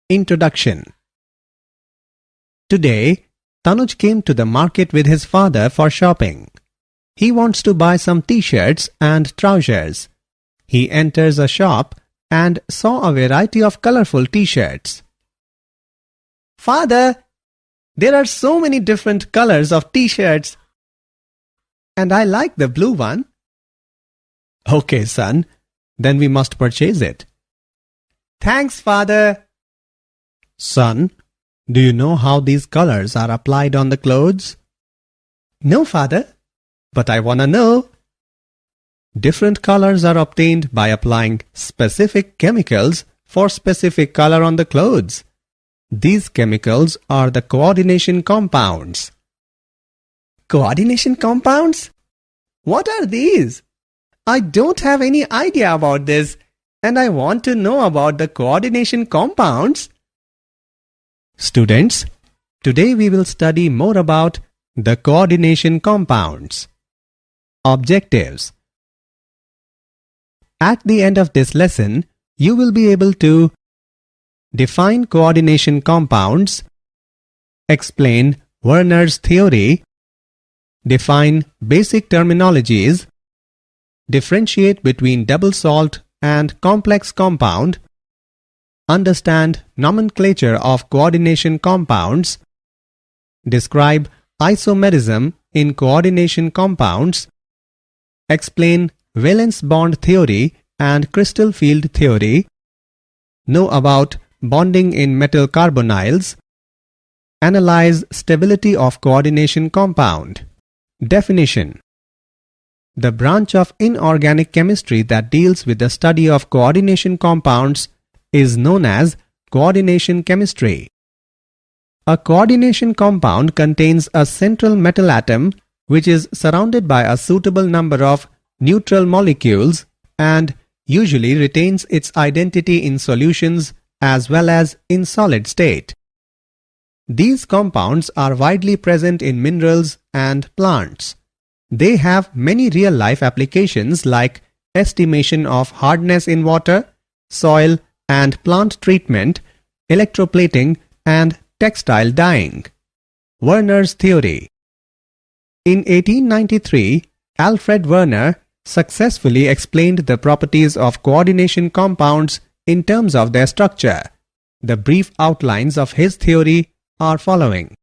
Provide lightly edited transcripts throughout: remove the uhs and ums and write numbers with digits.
Introduction. Today, Tanuj came to the market with his father for shopping. He wants to buy some t-shirts and trousers. He enters a shop and saw a variety of colorful t-shirts. Father, there are so many different colors of t-shirts, and I like the blue one. Okay, son, then we must purchase it. Thanks, father. Son, do you know how these colors are applied on the clothes? No, father, but I wanna know. Different colors are obtained by applying specific chemicals for specific color on the clothes. These chemicals are the coordination compounds. Coordination compounds? What are these? I don't have any idea about this, and I want to know about the coordination compounds. Students, today we will study more about the coordination compounds. Objectives. At the end of this lesson, you will be able to define coordination compounds, explain Werner's theory, define basic terminologies, differentiate between double salt and complex compound, understand nomenclature of coordination compounds, describe isomerism in coordination compounds, explain valence bond theory and crystal field theory, know about bonding in metal carbonyls, analyze stability of coordination compound. Definition. The branch of inorganic chemistry that deals with the study of coordination compounds is known as coordination chemistry. A coordination compound contains a central metal atom which is surrounded by a suitable number of neutral molecules and usually retains its identity in solutions as well as in solid state. These compounds are widely present in minerals and plants. They have many real-life applications like estimation of hardness in water, soil and plant treatment, electroplating and textile dyeing. Werner's theory. In 1893, Alfred Werner successfully explained the properties of coordination compounds in terms of their structure. The brief outlines of his theory are following.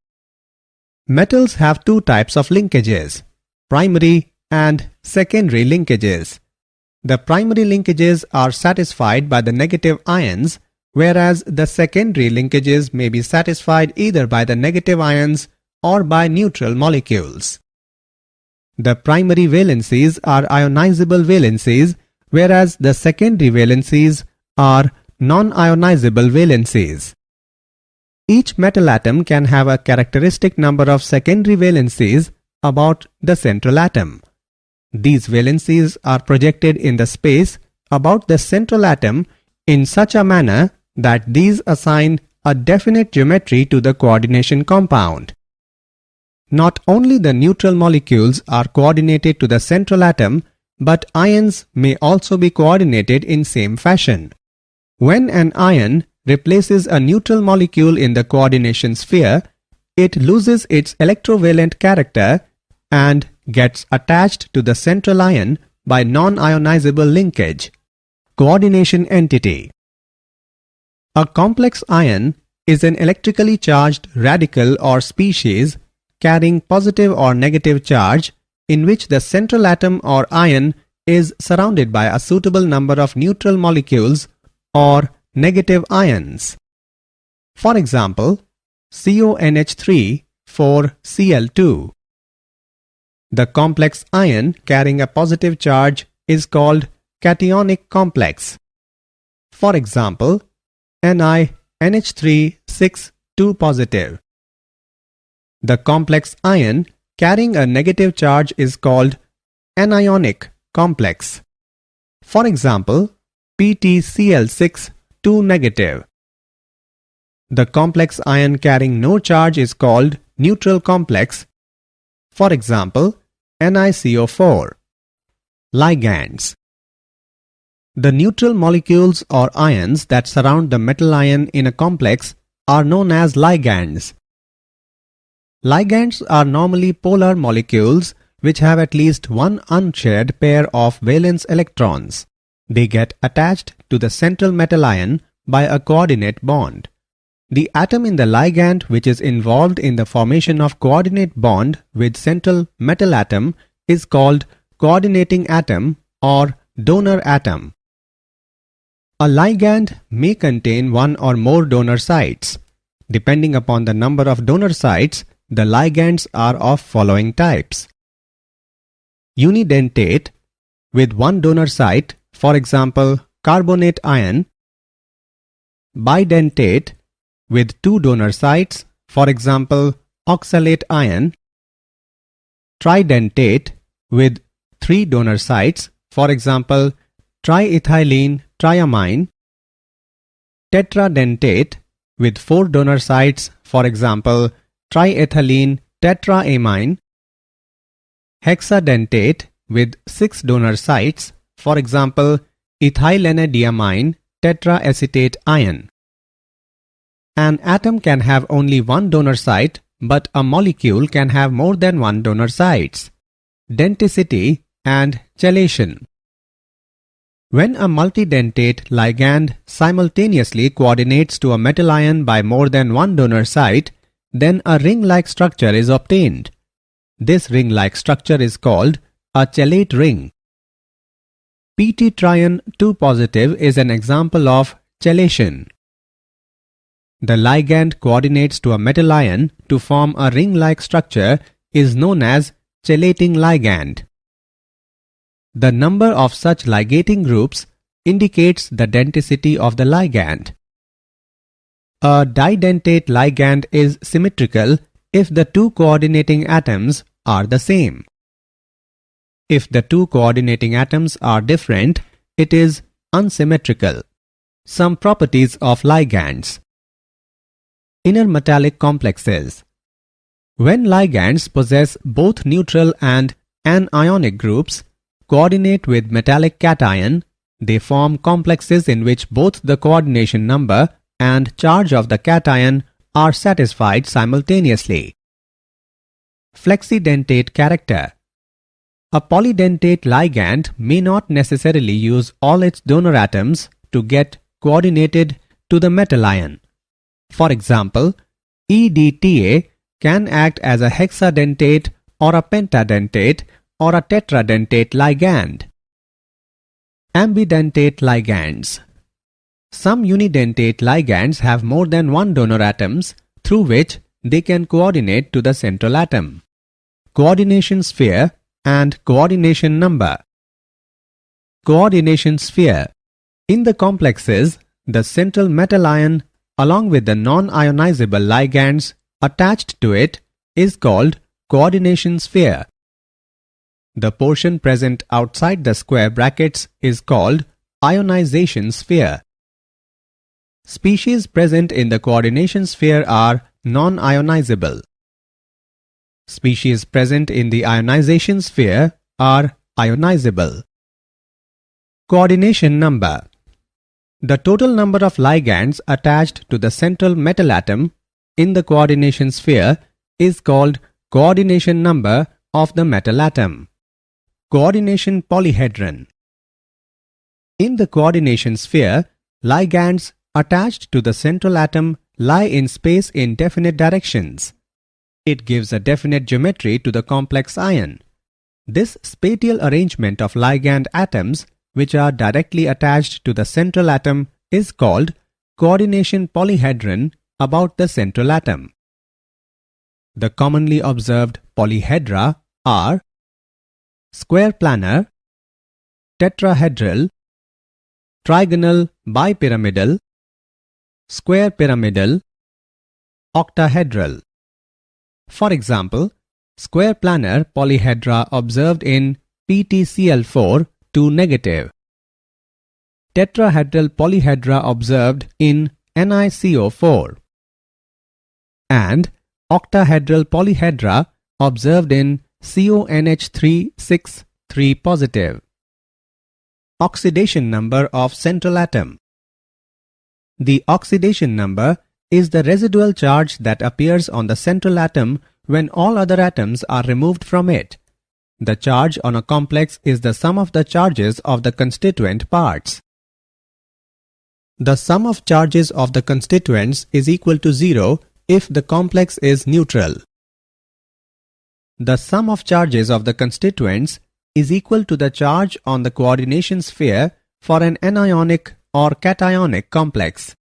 Metals have two types of linkages, primary and secondary linkages. The primary linkages are satisfied by the negative ions, whereas the secondary linkages may be satisfied either by the negative ions or by neutral molecules. The primary valencies are ionizable valencies, whereas the secondary valencies are non-ionizable valencies. Each metal atom can have a characteristic number of secondary valencies about the central atom. These valencies are projected in the space about the central atom in such a manner that these assign a definite geometry to the coordination compound. Not only the neutral molecules are coordinated to the central atom, but ions may also be coordinated in same fashion. When an ion replaces a neutral molecule in the coordination sphere, it loses its electrovalent character and gets attached to the central ion by non-ionizable linkage. Coordination entity. A complex ion is an electrically charged radical or species carrying positive or negative charge in which the central atom or ion is surrounded by a suitable number of neutral molecules or negative ions. For example, CONH3 for Cl2. The complex ion carrying a positive charge is called cationic complex. For example, NiNH3 6 2 positive. The complex ion carrying a negative charge is called anionic complex. For example, PtCl6 2 negative. The complex ion carrying no charge is called neutral complex. For example, NiCO4. Ligands. The neutral molecules or ions that surround the metal ion in a complex are known as ligands. Ligands are normally polar molecules which have at least one unshared pair of valence electrons. They get attached to the central metal ion by a coordinate bond. The atom in the ligand which is involved in the formation of coordinate bond with central metal atom is called coordinating atom or donor atom. A ligand may contain one or more donor sites. Depending upon the number of donor sites, the ligands are of following types. Unidentate with one donor site, for example, carbonate ion. Bidentate with two donor sites, for example, oxalate ion. Tridentate with three donor sites, for example, triethylene triamine. Tetradentate with four donor sites, for example, triethylene tetraamine. Hexadentate with six donor sites, for example, ethylenediamine tetraacetate ion. An atom can have only one donor site, but a molecule can have more than one donor sites. Denticity and chelation. When a multidentate ligand simultaneously coordinates to a metal ion by more than one donor site, then a ring-like structure is obtained. This ring-like structure is called a chelate ring. Pt trion 2 positive is an example of chelation. The ligand coordinates to a metal ion to form a ring-like structure is known as chelating ligand. The number of such ligating groups indicates the denticity of the ligand. A didentate ligand is symmetrical if the two coordinating atoms are the same. If the two coordinating atoms are different, it is unsymmetrical. Some properties of ligands. Inner metallic complexes. When ligands possess both neutral and anionic groups, coordinate with metallic cation, they form complexes in which both the coordination number and charge of the cation are satisfied simultaneously. Flexidentate character. A polydentate ligand may not necessarily use all its donor atoms to get coordinated to the metal ion. For example, EDTA can act as a hexadentate or a pentadentate or a tetradentate ligand. Ambidentate ligands. Some unidentate ligands have more than one donor atoms through which they can coordinate to the central atom. Coordination sphere and coordination number. Coordination sphere. In the complexes, the central metal ion along with the non-ionizable ligands attached to it is called coordination sphere. The portion present outside the square brackets is called ionization sphere. Species present in the coordination sphere are non-ionizable. Species present in the ionization sphere are ionizable. Coordination number. The total number of ligands attached to the central metal atom in the coordination sphere is called coordination number of the metal atom. Coordination polyhedron. In the coordination sphere, ligands attached to the central atom lie in space in definite directions. It gives a definite geometry to the complex ion. This spatial arrangement of ligand atoms which are directly attached to the central atom is called coordination polyhedron about the central atom. The commonly observed polyhedra are square planar, tetrahedral, trigonal bipyramidal, square pyramidal, octahedral. For example, square planar polyhedra observed in PtCl4 2 negative. Tetrahedral polyhedra observed in NiCO4 and octahedral polyhedra observed in CONH3 6 3 positive. oxidation number of central atom. The oxidation number is the residual charge that appears on the central atom when all other atoms are removed from it. The charge on a complex is the sum of the charges of the constituent parts. The sum of charges of the constituents is equal to 0 if the complex is neutral. The sum of charges of the constituents is equal to the charge on the coordination sphere for an anionic or cationic complex.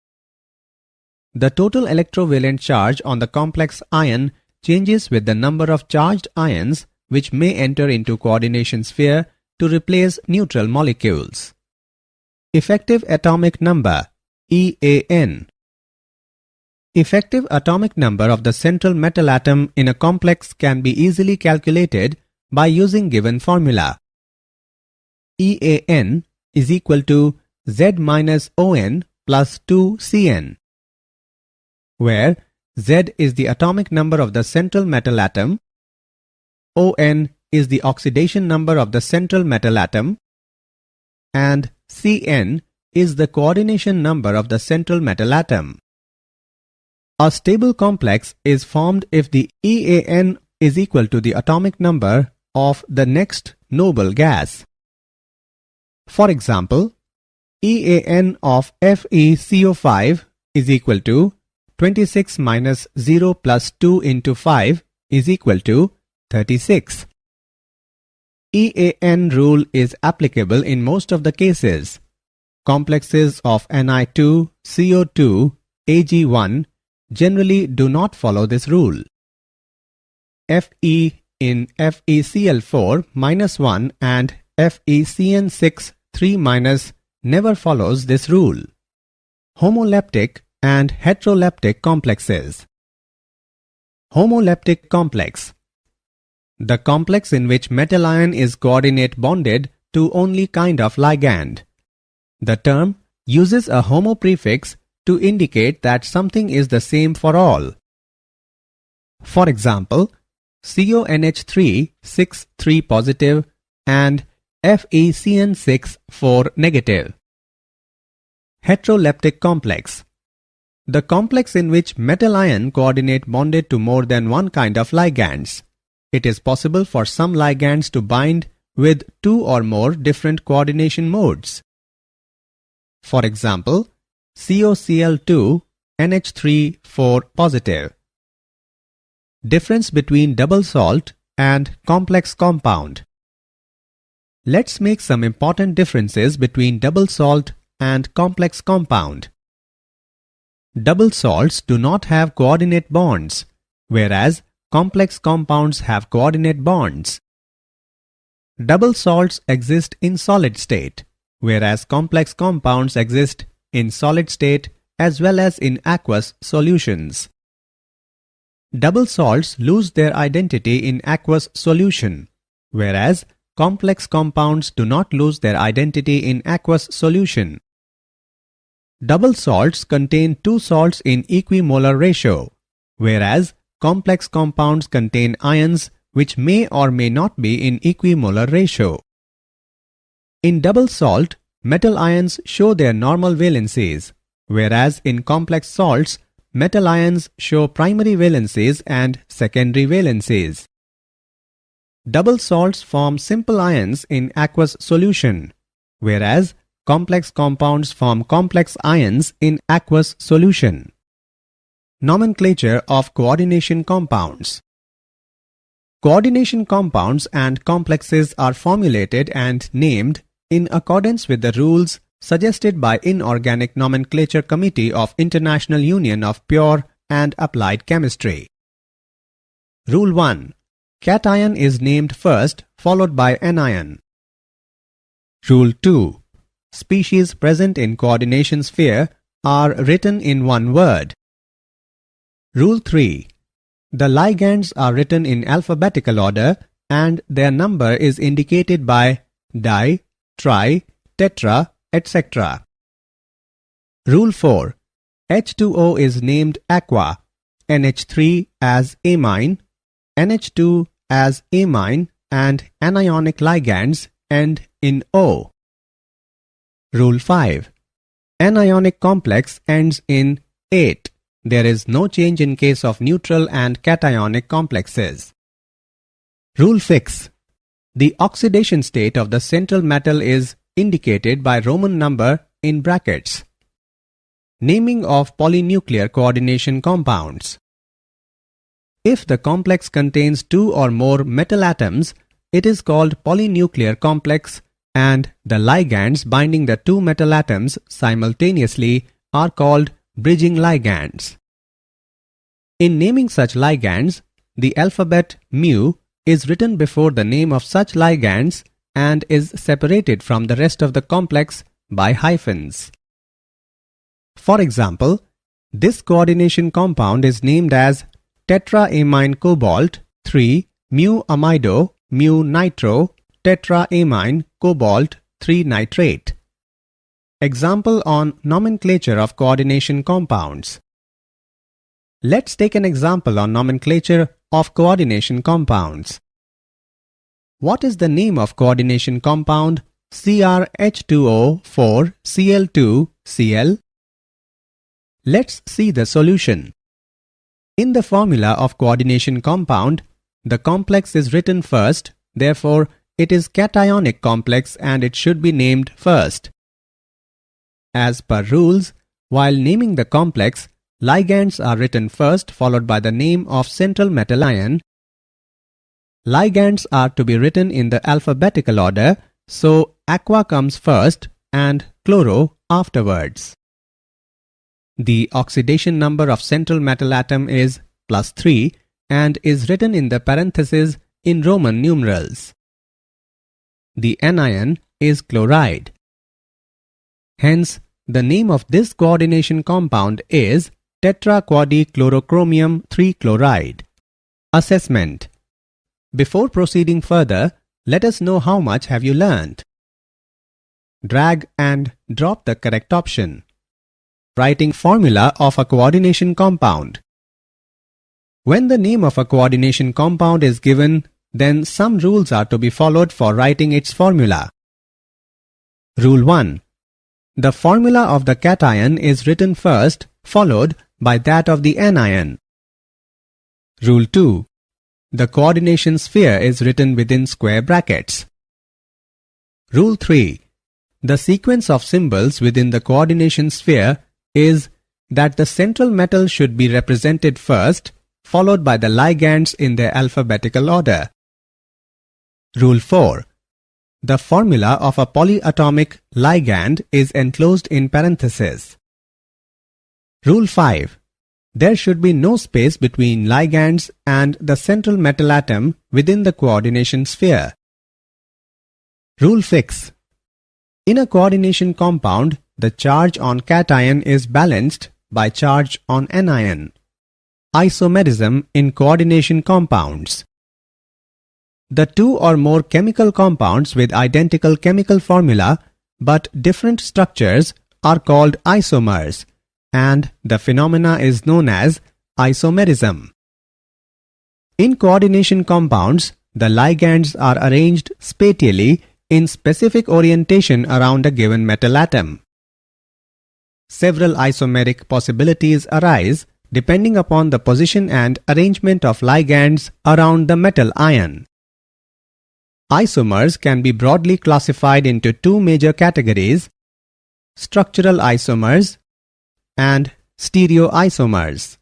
The total electrovalent charge on the complex ion changes with the number of charged ions which may enter into coordination sphere to replace neutral molecules. Effective atomic number EAN. Effective atomic number of the central metal atom in a complex can be easily calculated by using given formula. EAN is equal to Z minus ON plus 2CN, where Z is the atomic number of the central metal atom, ON is the oxidation number of the central metal atom, and CN is the coordination number of the central metal atom. A stable complex is formed if the EAN is equal to the atomic number of the next noble gas. For example, EAN of FeCO5 is equal to 26 minus 0 plus 2 into 5 is equal to 36. EAN rule is applicable in most of the cases. Complexes of Ni2, CO2, Ag1 generally do not follow this rule. Fe in FeCl4 minus 1 and FeCN6 3 minus never follows this rule. Homoleptic and heteroleptic complexes. Homoleptic complex. The complex in which metal ion is coordinate bonded to only kind of ligand. The term uses a homo prefix to indicate that something is the same for all. For example, CONH3 6 3 positive and FeCN6 4 negative. Heteroleptic complex. The complex in which metal ion coordinate bonded to more than one kind of ligands. It is possible for some ligands to bind with two or more different coordination modes. For example, COCl2 NH3 4 positive. Difference between double salt and complex compound. Let's make some important differences between double salt and complex compound. Double salts do not have coordinate bonds, whereas complex compounds have coordinate bonds. Double salts exist in solid state, whereas complex compounds exist in solid state as well as in aqueous solutions. Double salts lose their identity in aqueous solution, whereas complex compounds do not lose their identity in aqueous solution. Double salts contain two salts in equimolar ratio, whereas complex compounds contain ions which may or may not be in equimolar ratio. In double salt, metal ions show their normal valencies, whereas in complex salts, metal ions show primary valencies and secondary valencies. Double salts form simple ions in aqueous solution, whereas complex compounds form complex ions in aqueous solution. Nomenclature of coordination compounds. Coordination compounds and complexes are formulated and named in accordance with the rules suggested by Inorganic Nomenclature Committee of International Union of Pure and Applied Chemistry. Rule 1. Cation is named first, followed by anion. Rule 2. Species present in coordination sphere are written in one word. Rule 3. The ligands are written in alphabetical order and their number is indicated by di, tri, tetra, etc. Rule 4. H2O is named aqua, NH3 as amine, NH2 as amine, and anionic ligands end in O. Rule 5. An ionic complex ends in "ate". There is no change in case of neutral and cationic complexes. Rule 6. The oxidation state of the central metal is indicated by Roman number in brackets. Naming of polynuclear coordination compounds. If the complex contains two or more metal atoms, it is called polynuclear complex, and the ligands binding the two metal atoms simultaneously are called bridging ligands. In naming such ligands, the alphabet mu is written before the name of such ligands and is separated from the rest of the complex by hyphens. For example, this coordination compound is named as tetraamine cobalt 3 mu amido mu nitro tetraamine cobalt 3 nitrate. Example on nomenclature of coordination compounds. Let's take an example on nomenclature of coordination compounds. What is the name of coordination compound CrH2O4Cl2Cl? Let's see the solution. In the formula of coordination compound, the complex is written first, therefore it is cationic complex and it should be named first. As per rules, while naming the complex, ligands are written first followed by the name of central metal ion. Ligands are to be written in the alphabetical order, so aqua comes first and chloro afterwards. The oxidation number of central metal atom is +3 and is written in the parentheses in Roman numerals. The anion is chloride. Hence, the name of this coordination compound is tetraquadichlorochromium 3 chloride. Assessment. Before proceeding further, let us know how much have you learned. Drag and drop the correct option. Writing formula of a coordination compound. When the name of a coordination compound is given, then some rules are to be followed for writing its formula. Rule 1. The formula of the cation is written first, followed by that of the anion. Rule 2. The coordination sphere is written within square brackets. Rule 3. The sequence of symbols within the coordination sphere is that the central metal should be represented first, followed by the ligands in their alphabetical order. Rule 4. The formula of a polyatomic ligand is enclosed in parentheses. Rule 5. There should be no space between ligands and the central metal atom within the coordination sphere. Rule 6. In a coordination compound, the charge on cation is balanced by charge on anion. Isomerism in coordination compounds. The two or more chemical compounds with identical chemical formula but different structures are called isomers, and the phenomena is known as isomerism. In coordination compounds, the ligands are arranged spatially in specific orientation around a given metal atom. Several isomeric possibilities arise depending upon the position and arrangement of ligands around the metal ion. Isomers can be broadly classified into two major categories: structural isomers and stereoisomers.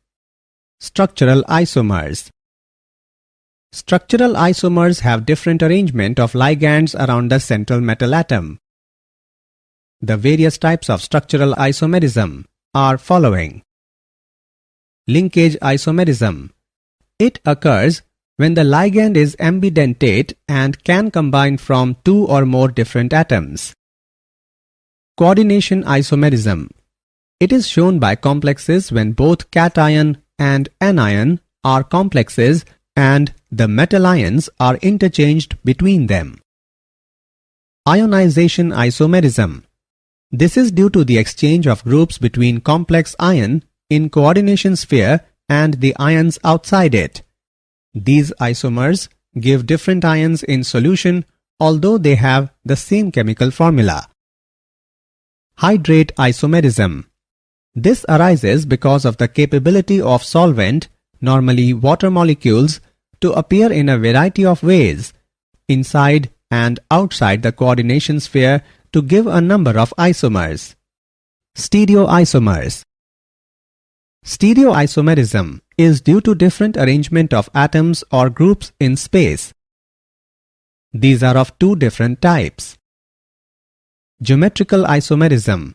Structural isomers. Structural isomers have different arrangement of ligands around the central metal atom. The various types of structural isomerism are following. Linkage isomerism. It occurs when the ligand is ambidentate and can combine from two or more different atoms. Coordination isomerism. It is shown by complexes when both cation and anion are complexes and the metal ions are interchanged between them. Ionization isomerism. This is due to the exchange of groups between complex ion in coordination sphere and the ions outside it. These isomers give different ions in solution although they have the same chemical formula. Hydrate isomerism. This arises because of the capability of solvent, normally water molecules, to appear in a variety of ways, inside and outside the coordination sphere, to give a number of isomers. Stereoisomers. Stereoisomerism is due to different arrangement of atoms or groups in space. These are of two different types. Geometrical isomerism.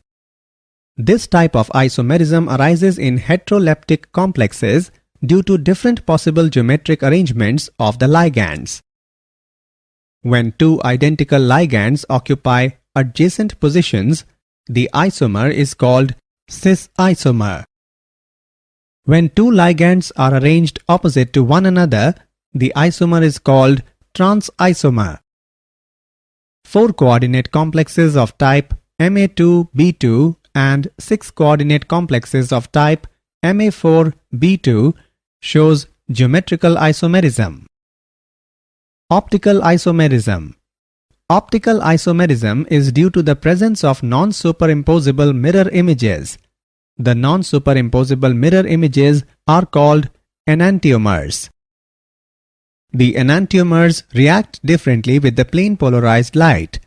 This type of isomerism arises in heteroleptic complexes due to different possible geometric arrangements of the ligands. When two identical ligands occupy adjacent positions, the isomer is called cis isomer. When two ligands are arranged opposite to one another, the isomer is called trans isomer. Four coordinate complexes of type Ma2b2 and 6 coordinate complexes of type Ma4b2 shows geometrical isomerism. Optical isomerism. Optical isomerism is due to the presence of non-superimposable mirror images. The non-superimposable mirror images are called enantiomers. The enantiomers react differently with the plane polarized light.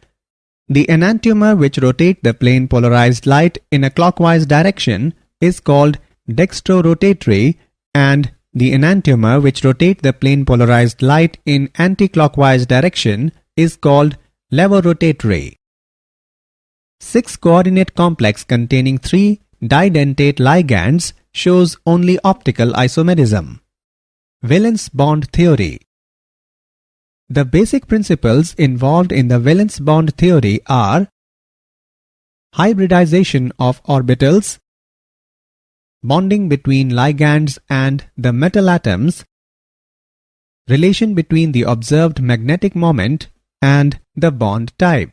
The enantiomer which rotates the plane polarized light in a clockwise direction is called dextrorotatory, and the enantiomer which rotates the plane polarized light in anti-clockwise direction is called levorotatory. 6 coordinate complex containing 3 didentate ligands shows only optical isomerism. Valence bond theory. The basic principles involved in the valence bond theory are hybridization of orbitals, bonding between ligands and the metal atoms, relation between the observed magnetic moment and the bond type.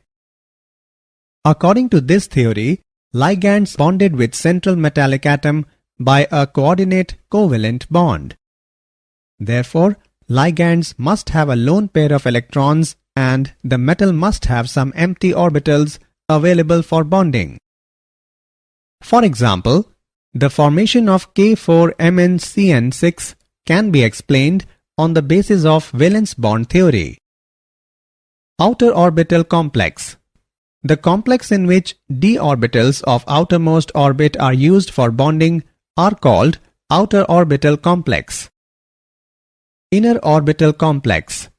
According to this theory, ligands bonded with central metallic atom by a coordinate covalent bond. Therefore, ligands must have a lone pair of electrons and the metal must have some empty orbitals available for bonding. For example, the formation of K4MnCN6 can be explained on the basis of valence bond theory. Outer orbital complex. The complex in which d orbitals of outermost orbit are used for bonding are called outer orbital complex. Inner orbital complex.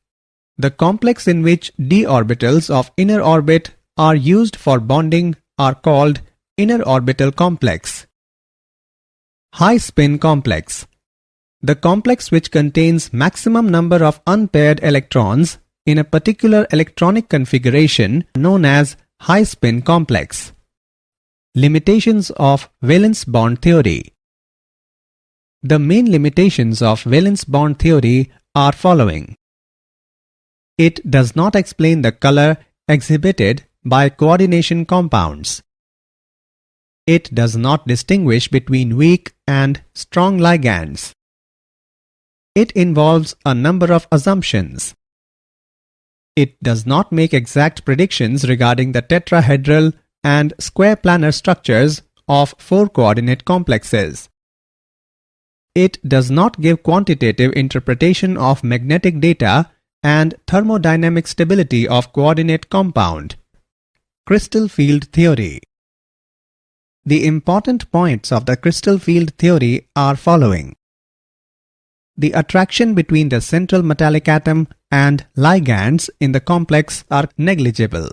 The complex in which d orbitals of inner orbit are used for bonding are called inner orbital complex. High spin complex. The complex which contains maximum number of unpaired electrons in a particular electronic configuration known as high spin complex. Limitations of valence bond theory. The main limitations of valence bond theory are following. It does not explain the color exhibited by coordination compounds. It does not distinguish between weak and strong ligands. It involves a number of assumptions. It does not make exact predictions regarding the tetrahedral and square planar structures of 4 coordinate complexes. It does not give quantitative interpretation of magnetic data and thermodynamic stability of coordinate compound. Crystal field theory. The important points of the crystal field theory are following. The attraction between the central metallic atom and ligands in the complex are negligible.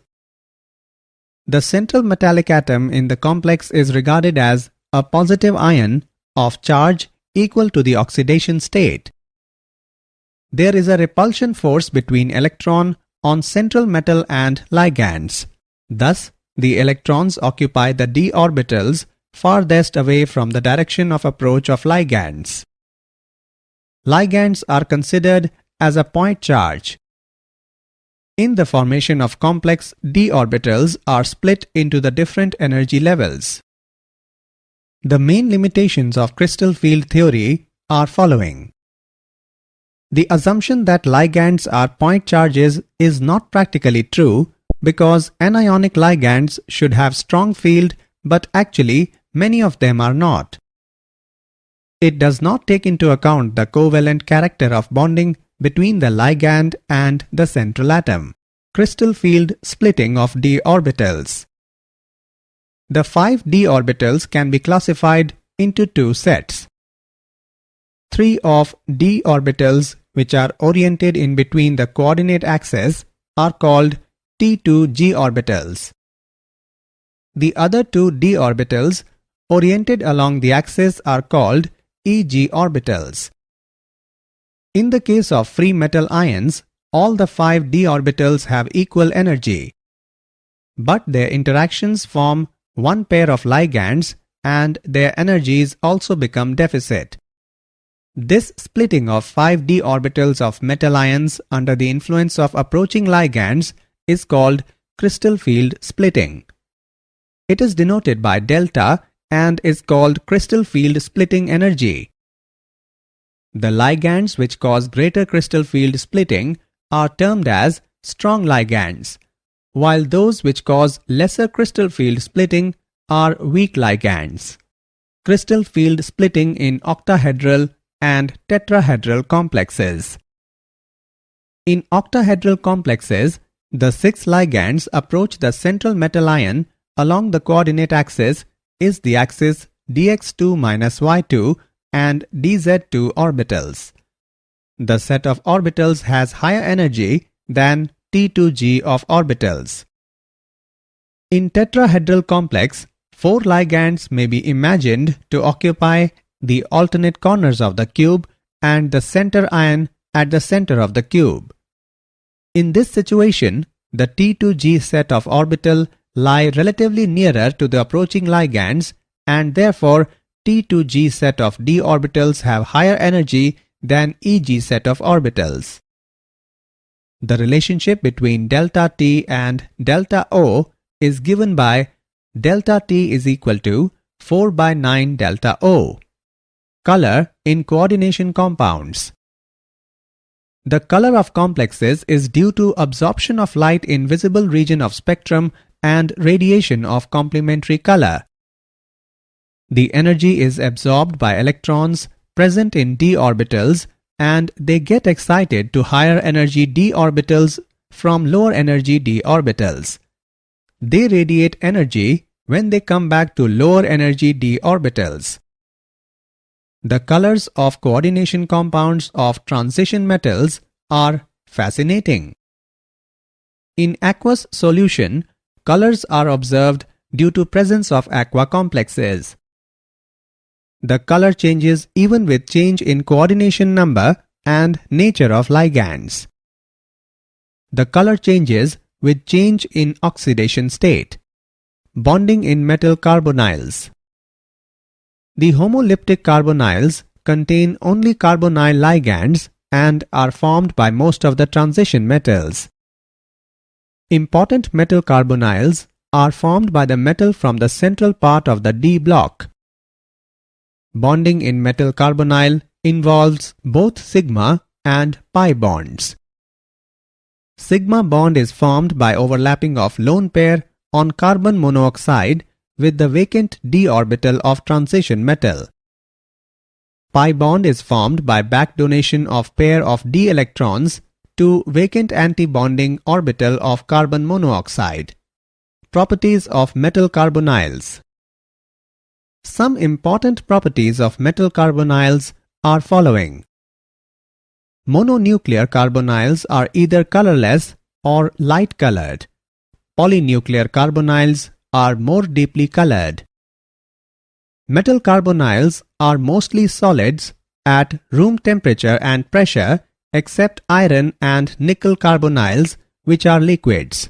The central metallic atom in the complex is regarded as a positive ion of charge equal to the oxidation state. There is a repulsion force between electron on central metal and ligands. Thus, the electrons occupy the d orbitals farthest away from the direction of approach of ligands. Ligands are considered as a point charge. In the formation of complex, d orbitals are split into the different energy levels. The main limitations of crystal field theory are following. The assumption that ligands are point charges is not practically true because anionic ligands should have strong field, but actually many of them are not. It does not take into account the covalent character of bonding between the ligand and the central atom. Crystal field splitting of d orbitals. The 5 d orbitals can be classified into 2 sets. 3 of d orbitals which are oriented in between the coordinate axes are called T2g orbitals. The other 2 d orbitals oriented along the axis are called Eg orbitals. In the case of free metal ions, all the 5 d orbitals have equal energy, but their interactions form one pair of ligands and their energies also become deficit. This splitting of 5 d orbitals of metal ions under the influence of approaching ligands is called crystal field splitting. It is denoted by delta and is called crystal field splitting energy. The ligands which cause greater crystal field splitting are termed as strong ligands, while those which cause lesser crystal field splitting are weak ligands. Crystal field splitting in octahedral and tetrahedral complexes. In octahedral complexes, the 6 ligands approach the central metal ion along the coordinate axis is the axis dx2-y2 and dz2 orbitals. The set of orbitals has higher energy than T2g of orbitals. In tetrahedral complex, 4 ligands may be imagined to occupy the alternate corners of the cube and the center ion at the center of the cube. In this situation, the T2g set of orbital lie relatively nearer to the approaching ligands, and therefore T2g set of d orbitals have higher energy than Eg set of orbitals. The relationship between delta T and delta O is given by delta T is equal to 4 by 9 delta O. Color in coordination compounds. The color of complexes is due to absorption of light in visible region of spectrum and radiation of complementary color. The energy is absorbed by electrons present in d orbitals, and they get excited to higher energy d orbitals from lower energy d orbitals. They radiate energy when they come back to lower energy d orbitals. The colors of coordination compounds of transition metals are fascinating. In aqueous solution, colors are observed due to presence of aqua complexes. The color changes even with change in coordination number and nature of ligands. The color changes with change in oxidation state. Bonding in metal carbonyls. The homolyptic carbonyls contain only carbonyl ligands and are formed by most of the transition metals. Important metal carbonyls are formed by the metal from the central part of the D block. Bonding in metal carbonyl involves both sigma and pi bonds. Sigma bond is formed by overlapping of lone pair on carbon monoxide with the vacant d orbital of transition metal. Pi bond is formed by back donation of pair of d electrons to vacant anti-bonding orbital of carbon monoxide. Properties of metal carbonyls. Some important properties of metal carbonyls are following. Mononuclear carbonyls are either colorless or light colored. Polynuclear carbonyls are more deeply colored. Metal carbonyls are mostly solids at room temperature and pressure, except iron and nickel carbonyls, which are liquids.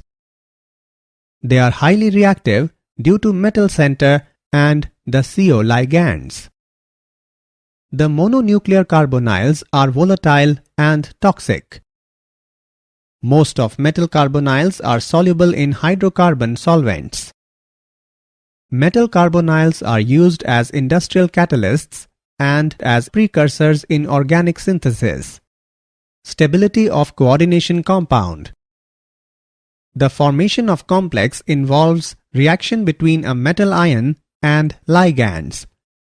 They are highly reactive due to metal center and the CO ligands. The mononuclear carbonyls are volatile and toxic. Most of metal carbonyls are soluble in hydrocarbon solvents. Metal carbonyls are used as industrial catalysts and as precursors in organic synthesis. Stability of coordination compound. The formation of complex involves reaction between a metal ion and ligands.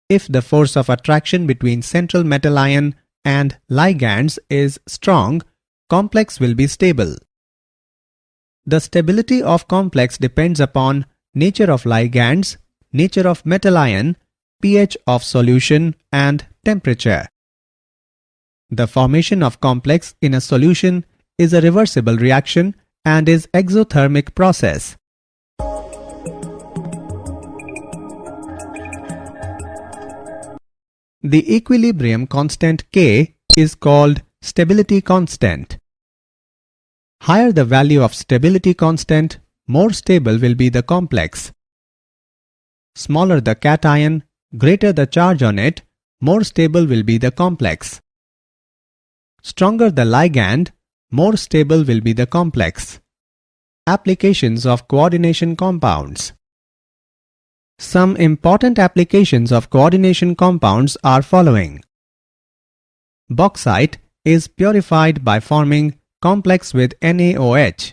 If the force of attraction between central metal ion and ligands is strong, complex will be stable. The stability of complex depends upon nature of ligands, nature of metal ion, pH of solution, and temperature. The formation of complex in a solution is a reversible reaction and is exothermic process. The equilibrium constant K is called stability constant. Higher the value of stability constant, more stable will be the complex. Smaller the cation, greater the charge on it, more stable will be the complex. Stronger the ligand, more stable will be the complex. Applications of coordination compounds. Some important applications of coordination compounds are following. Bauxite is purified by forming complex with NaOH.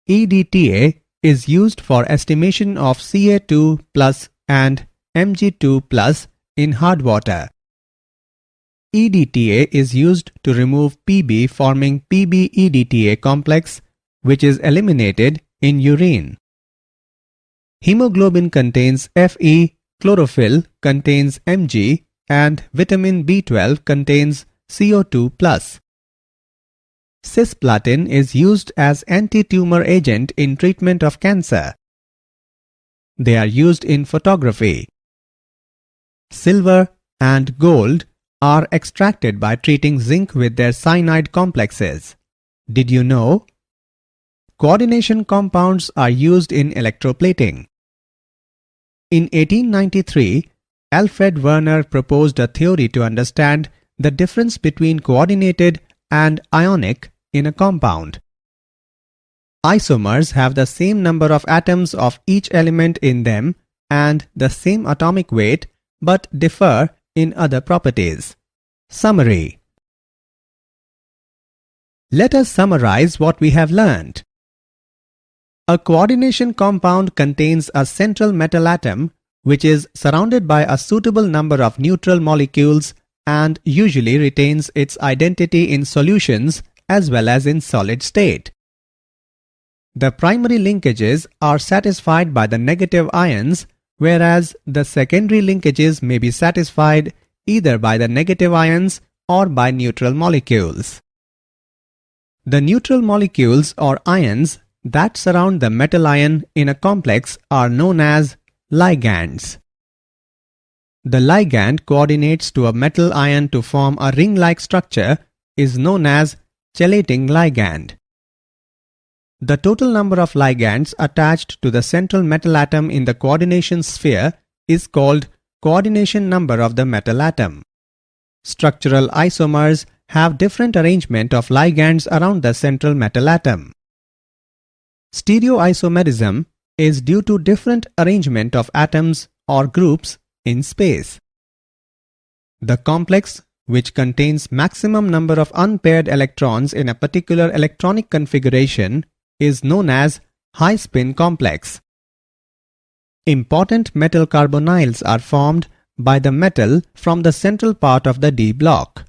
EDTA is used for estimation of Ca2 plus and Mg2 plus in hard water. EDTA is used to remove Pb forming Pb-EDTA complex, which is eliminated in urine. Hemoglobin contains Fe, chlorophyll contains Mg, and vitamin B12 contains CO2+. Cisplatin is used as anti-tumor agent in treatment of cancer. They are used in photography. Silver and gold are extracted by treating zinc with their cyanide complexes. Did you know? Coordination compounds are used in electroplating. In 1893, Alfred Werner proposed a theory to understand the difference between coordinated and ionic in a compound. Isomers have the same number of atoms of each element in them and the same atomic weight but differ in other properties. Summary. Let us summarize what we have learned. A coordination compound contains a central metal atom which is surrounded by a suitable number of neutral molecules and usually retains its identity in solutions as well as in solid state. The primary linkages are satisfied by the negative ions, whereas the secondary linkages may be satisfied either by the negative ions or by neutral molecules. The neutral molecules or ions that surround the metal ion in a complex are known as ligands. The ligand coordinates to a metal ion to form a ring-like structure is known as chelating ligand. The total number of ligands attached to the central metal atom in the coordination sphere is called coordination number of the metal atom. Structural isomers have different arrangement of ligands around the central metal atom. Stereoisomerism is due to different arrangement of atoms or groups in space. The complex, which contains maximum number of unpaired electrons in a particular electronic configuration, is known as high-spin complex. Important metal carbonyls are formed by the metal from the central part of the D block.